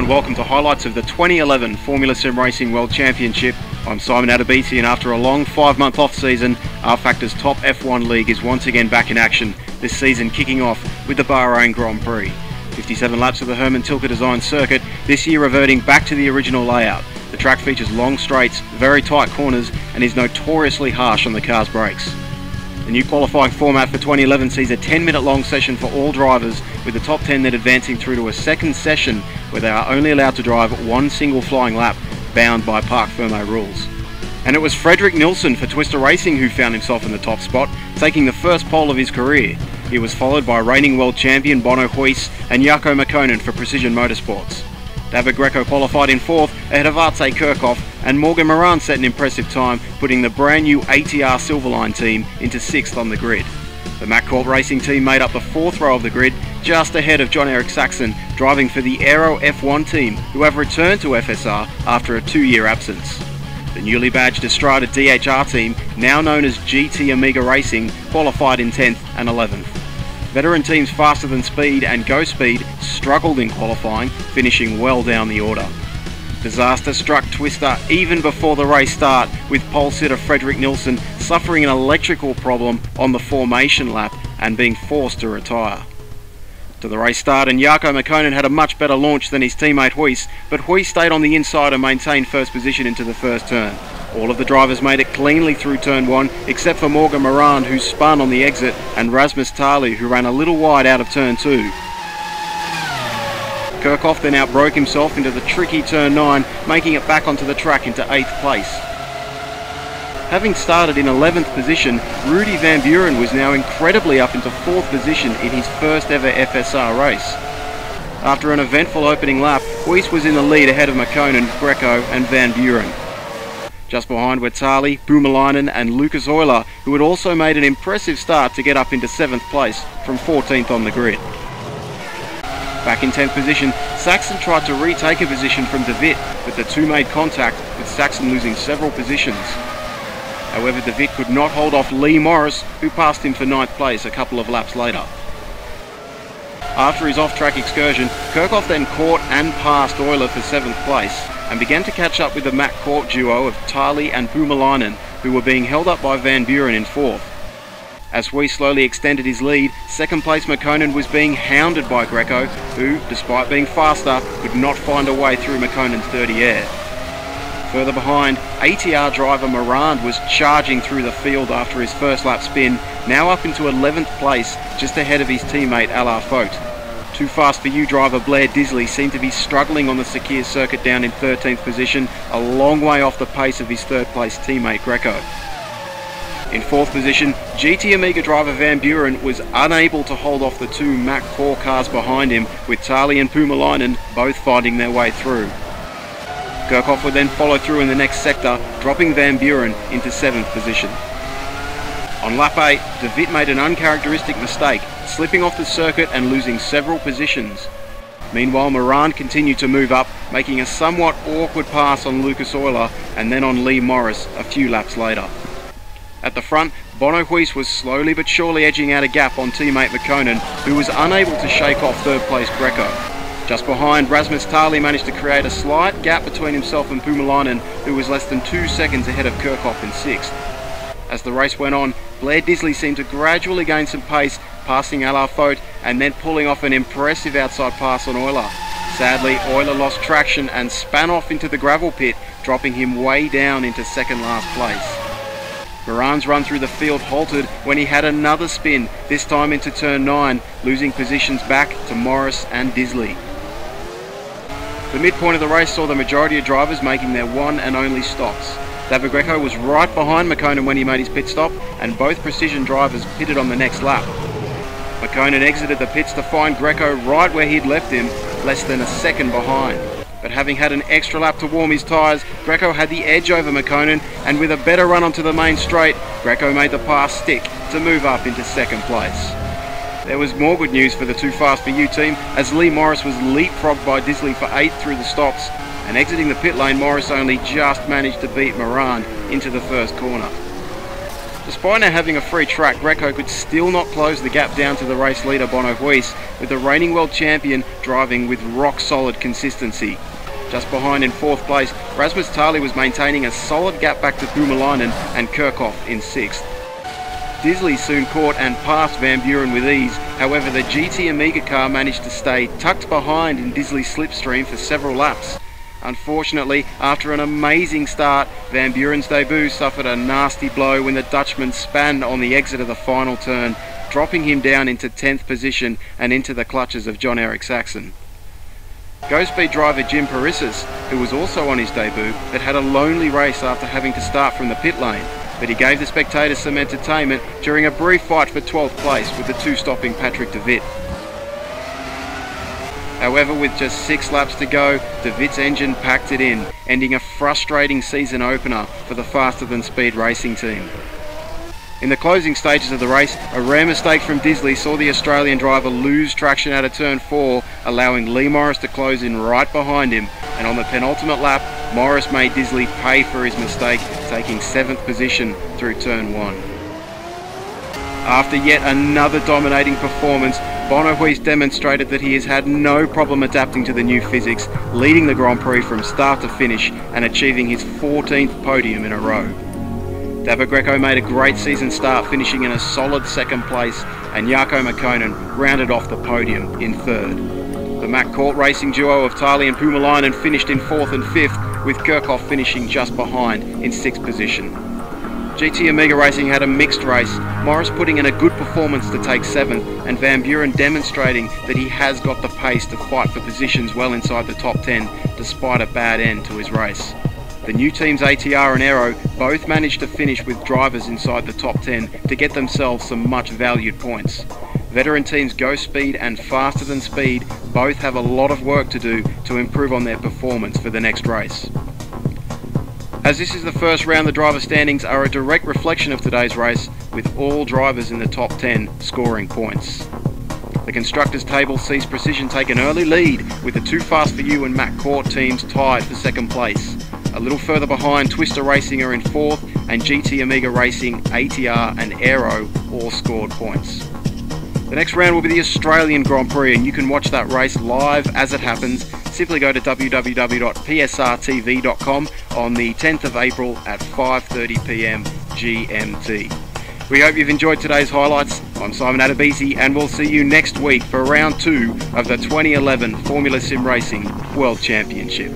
and welcome to highlights of the 2011 Formula SimRacing World Championship. I'm Simon Adebisi, and after a long 5-month off-season, rFactor's top F1 league is once again back in action, this season kicking off with the Bahrain Grand Prix. 57 laps of the Herman Tilke designed circuit, this year reverting back to the original layout. The track features long straights, very tight corners, and is notoriously harsh on the car's brakes. The new qualifying format for 2011 sees a 10-minute long session for all drivers, with the top 10 then advancing through to a second session where they are only allowed to drive one single flying lap, bound by Parc Fermé rules. And it was Frederik Nilsson for Twister Racing who found himself in the top spot, taking the first pole of his career. He was followed by reigning world champion Bono Huis and Jarkko Mäkinen for Precision Motorsports. David Greco qualified in 4th ahead of Artse Kirchhoff, and Morgan Moran set an impressive time, putting the brand new ATR Silverline team into 6th on the grid. The McCourt Racing team made up the 4th row of the grid, just ahead of Jon-Erik Saxon, driving for the Aero F1 team, who have returned to FSR after a 2-year absence. The newly badged Estrada DHR team, now known as GT Amiga Racing, qualified in 10th and 11th. Veteran teams Faster Than Speed and Go Speed struggled in qualifying, finishing well down the order. Disaster struck Twister even before the race start, with pole sitter Frederik Nilsson suffering an electrical problem on the formation lap and being forced to retire. To the race start, and Jarkko Mäkinen had a much better launch than his teammate Huis, but Huis stayed on the inside and maintained first position into the first turn. All of the drivers made it cleanly through turn 1, except for Morgan Moran, who spun on the exit, and Rasmus Tali, who ran a little wide out of turn 2. Kirchhoff then outbroke himself into the tricky turn 9, making it back onto the track into 8th place. Having started in 11th position, Rudy Van Buren was now incredibly up into 4th position in his first ever FSR race. After an eventful opening lap, Huis was in the lead ahead of Mäkinen, Greco and Van Buren. Just behind were Tali, Boumelainen and Lucas Euler, who had also made an impressive start to get up into 7th place from 14th on the grid. Back in 10th position, Saxon tried to retake a position from de Wit, but the two made contact, with Saxon losing several positions. However, de Wit could not hold off Lee Morris, who passed him for 9th place a couple of laps later. After his off-track excursion, Kirchhoff then caught and passed Euler for 7th place, and began to catch up with the McCourt duo of Tali and Boumelainen, who were being held up by Van Buren in 4th. As Huis slowly extended his lead, 2nd place Mäkinen was being hounded by Greco, who, despite being faster, could not find a way through Mäkinen's dirty air. Further behind, ATR driver Moran was charging through the field after his first lap spin, now up into 11th place, just ahead of his teammate Alain Fogt. Too Fast For You driver Blair Disley seemed to be struggling on the Sakhir circuit down in 13th position, a long way off the pace of his 3rd place teammate Greco. In 4th position, GT Amiga driver Van Buren was unable to hold off the two McCourt cars behind him, with Tali and Boumelainen both finding their way through. Kirchhoff would then follow through in the next sector, dropping Van Buren into 7th position. On lap 8, de Wit made an uncharacteristic mistake, slipping off the circuit and losing several positions. Meanwhile, Moran continued to move up, making a somewhat awkward pass on Lucas Euler and then on Lee Morris a few laps later. At the front, Bono Huis was slowly but surely edging out a gap on teammate Mäkinen, who was unable to shake off 3rd place Greco. Just behind, Rasmus Tali managed to create a slight gap between himself and Boumelainen, who was less than 2 seconds ahead of Kirchhoff in 6th. As the race went on, Blair Disley seemed to gradually gain some pace, passing Alain Fogt and then pulling off an impressive outside pass on Euler. Sadly, Euler lost traction and span off into the gravel pit, dropping him way down into 2nd last place. Moran's run through the field halted when he had another spin, this time into turn 9, losing positions back to Morris and Disley. The midpoint of the race saw the majority of drivers making their one and only stops. David Greco was right behind Mäkinen when he made his pit stop, and both Precision drivers pitted on the next lap. Mäkinen exited the pits to find Greco right where he'd left him, less than a second behind. But having had an extra lap to warm his tyres, Greco had the edge over Mäkinen, and with a better run onto the main straight, Greco made the pass stick to move up into 2nd place. There was more good news for the Too Fast For You team, as Lee Morris was leapfrogged by Disley for 8th through the stops, and exiting the pit lane, Morris only just managed to beat Moran into the first corner. Despite now having a free track, Greco could still not close the gap down to the race leader Bono Huis, with the reigning world champion driving with rock-solid consistency. Just behind in 4th place, Rasmus Tali was maintaining a solid gap back to Boumelainen and Kirchhoff in 6th. Disley soon caught and passed Van Buren with ease. However, the GT Amiga car managed to stay tucked behind in Disley's slipstream for several laps. Unfortunately, after an amazing start, Van Buren's debut suffered a nasty blow when the Dutchman span on the exit of the final turn, dropping him down into 10th position and into the clutches of John-Eric Saxon. Go-Speed driver Jim Parissis, who was also on his debut, had had a lonely race after having to start from the pit lane, but he gave the spectators some entertainment during a brief fight for 12th place with the 2-stopping Patrick de Wit. However, with just 6 laps to go, de Wit's engine packed it in, ending a frustrating season opener for the faster-than-speed racing team. In the closing stages of the race, a rare mistake from Disley saw the Australian driver lose traction out of turn 4, allowing Lee Morris to close in right behind him, and on the penultimate lap, Morris made Disley pay for his mistake, taking 7th position through turn 1. After yet another dominating performance, Bono Huis demonstrated that he has had no problem adapting to the new physics, leading the Grand Prix from start to finish and achieving his 14th podium in a row. Davo Greco made a great season start, finishing in a solid 2nd place, and Jarkko Makkonen rounded off the podium in 3rd. The McCourt racing duo of Tali and Boumelainen finished in 4th and 5th, with Kirchhoff finishing just behind in 6th position. GT Amiga Racing had a mixed race, Morris putting in a good performance to take 7th, and Van Buren demonstrating that he has got the pace to fight for positions well inside the top 10 despite a bad end to his race. The new teams ATR and Aero both managed to finish with drivers inside the top 10 to get themselves some much valued points. Veteran teams Go Speed and Faster Than Speed both have a lot of work to do to improve on their performance for the next race. As this is the first round, the driver standings are a direct reflection of today's race, with all drivers in the top 10 scoring points. The Constructors' table sees Precision take an early lead, with the Too Fast For You and McCourt teams tied for 2nd place. A little further behind, Twister Racing are in 4th, and GT Amiga Racing, ATR and Aero all scored points. The next round will be the Australian Grand Prix, and you can watch that race live as it happens. Simply go to www.psrtv.com on the 10th of April at 5:30 PM GMT. We hope you've enjoyed today's highlights. I'm Simon Adebisi, and we'll see you next week for round 2 of the 2011 Formula SimRacing World Championship.